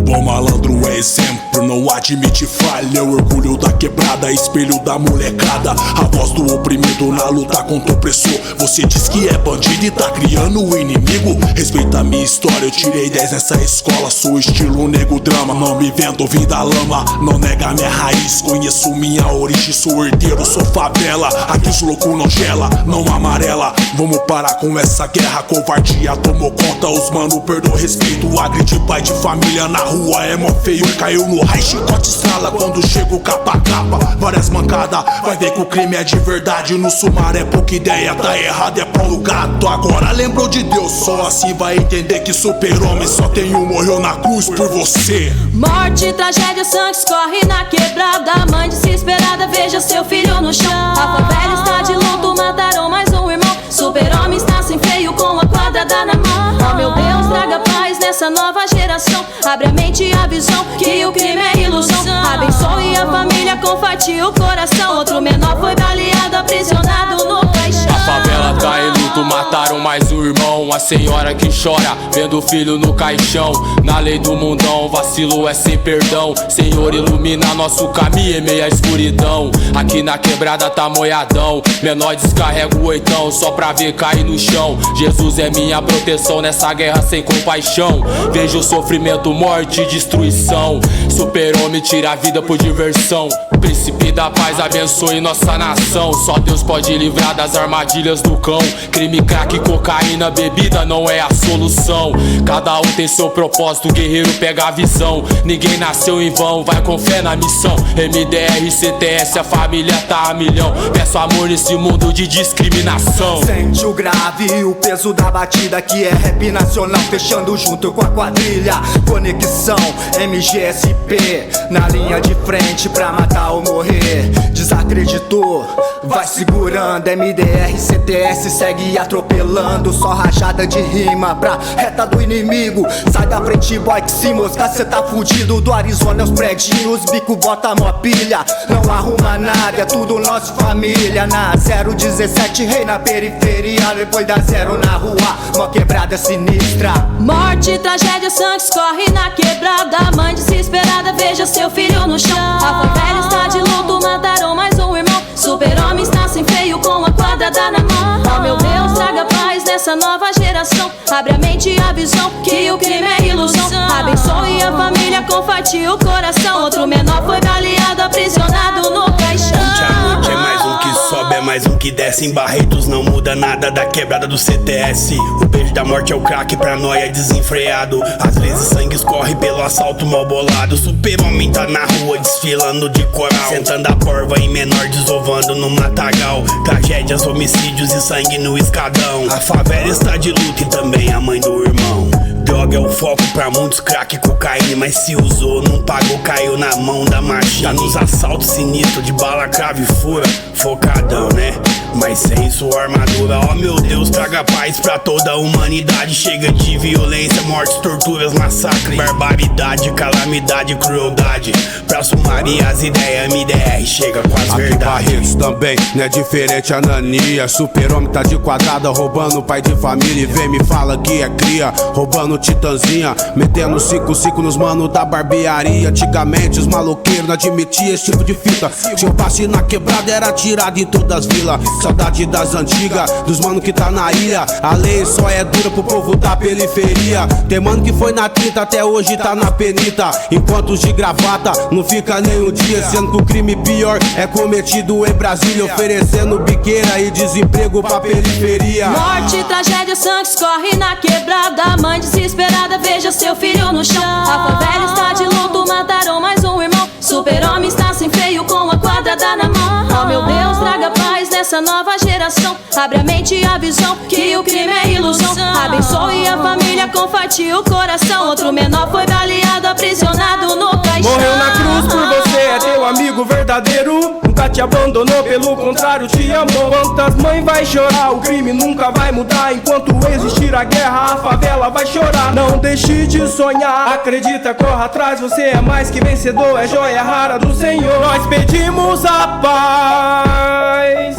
bom malandro é exemplo, não admite falha. O orgulho da quebrada, espelho da molecada, a voz do oprimido na luta contra o opressor. Você diz que é bandido e tá criando o inimigo. Respeita a minha história, eu tirei 10 nessa escola. Sou estilo nego drama, não me vendo vim da lama. Não nega minha raiz, conheço minha origem. Sou herdeiro, sou favela, aqui os loucos não gela, não amarela. Vamos parar com essa guerra, covardia tomou conta. Os mano perdeu respeito, agride pai de família na rua é mó feio. Caiu no raio, chicote estrala quando chega o capa a capa. Várias mancadas, vai ver que o crime é de verdade. No sumário é pouca ideia, tá errado é pau no gato. Agora lembrou de Deus, só assim vai entender que super-homem só tem um, morreu na cruz por você. Morte, tragédia, sangue escorre na quebrada. Mãe desesperada, veja seu filho no chão. A favela está de luto, mataram mais um irmão. Super-homem está sem freio com a quadrada na mão. Oh meu Deus, traga paz nessa nova geração. Abre a mente e a visão, que o crime é ilusão. Abençoe a família, confate o coração. Outro menor foi baleado, aprisionado no caixão. A favela tá em luto, mataram mais um irmão. A senhora que chora, vendo o filho no caixão. Na lei do mundão, vacilo é sem perdão. Senhor, ilumina nosso caminho em meio à escuridão. Aqui na quebrada tá moiadão. Menor descarrega o oitão, só pra ver cair no chão. Jesus é minha proteção nessa guerra sem compaixão. Vejo sofrimento, morte e destruição. Super-homem tira a vida por diversão. Príncipe da paz abençoe nossa nação. Só Deus pode livrar das armadilhas do cão. Crime, crack, cocaína, bebida não é a solução. Cada um tem seu propósito, o guerreiro pega a visão. Ninguém nasceu em vão, vai com fé na missão. MDR, CTS, a família tá a milhão. Peço amor nesse mundo de discriminação. Sente o grave, o peso da batida que é rap nacional, fechando junto com a quadrilha. Conexão, MGSP, na linha de frente pra matar ou morrer. Desacreditou, vai segurando. MDR, CTS segue atropelando. Só rajada de rima pra reta do inimigo. Sai da frente, boy, que se moscar cê tá fudido. Do Arizona aos predinhos, bico bota mó pilha. Não arruma nada, é tudo nossa família. Na 017, rei na periferia. Depois da zero na rua, mó quebrada sinistra. Morte, tragédia, sangue escorre na quebrada. Mãe desesperada, veja seu filho no chão. A favela está de luto, mataram mais um irmão. Super-homem está sem freio com a quadrada na mão. Oh meu Deus, traga paz nessa nova geração. Abre a mente e a visão, que o crime é ilusão. Abençoe a família, confate o coração. Outro menor foi baleado, aprisionado no caixão. Monte é mais um que sobe, é mais um que desce. Em Barretos não muda nada da quebrada do CTS. O beijo da morte é o crack pra nóia desenfreado. Às vezes sangue escorre pelo assalto mal bolado. Super-homem tá na rua desfilando de coral, sentando a porva em menor, desovando no matagal. Tragédias, homicídios e sangue no escadão. A favela está de luto e também a mãe do irmão. Droga é o foco pra muitos, crack, cocaína. Mas se usou, não pagou, caiu na mão da machine. Tá nos assaltos sinistros de bala, cravo e fura. Focadão, né? Mas sem sua armadura. Oh meu Deus, traga paz pra toda a humanidade. Chega de violência, mortes, torturas, massacre, barbaridade, calamidade, crueldade. Pra sumaria as ideias, MDR chega com as verdades. Barretos também, não é diferente a Nania. Super-homem tá de quadrada, roubando pai de família. E vem me fala que é cria, roubando titãzinha. Metendo 5-5 nos mano da barbearia. Antigamente os maloqueiros não admitiam esse tipo de fita. Tinha passe na quebrada, era tirado em todas as vilas. Saudade das antigas, dos mano que tá na ilha. A lei só é dura pro povo da periferia. Tem mano que foi na 30, até hoje tá na penita. Enquanto os de gravata não fica nem um dia. Sendo que o crime pior é cometido em Brasília, oferecendo biqueira e desemprego pra periferia. Morte, tragédia, sangue escorre na quebrada. Mãe desesperada, veja seu filho no chão. A favela está de luto, mataram mais um irmão. Super-homem está sem freio com a quadrada na mão. Oh meu Deus, traga paz nessa nova geração. Abre a mente e a visão, que o crime é ilusão. Abençoe a família, confate o coração. Outro menor foi baleado, aprisionado no caixão. Morreu na cruz por você, é teu amigo verdadeiro. Nunca te abandonou, pelo contrário te amou. Quantas mães vai chorar, o crime nunca vai mudar. Enquanto existir a guerra, a favela vai chorar. Não deixe de sonhar, acredita, corra atrás. Você é mais que vencedor, é joia rara do Senhor. Nós pedimos a paz,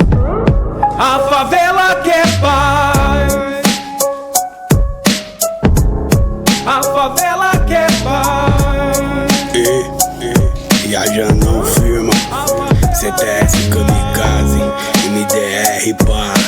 a favela quer paz, a favela quer paz. viajando firma. CTS Kamikaze, MDR pá.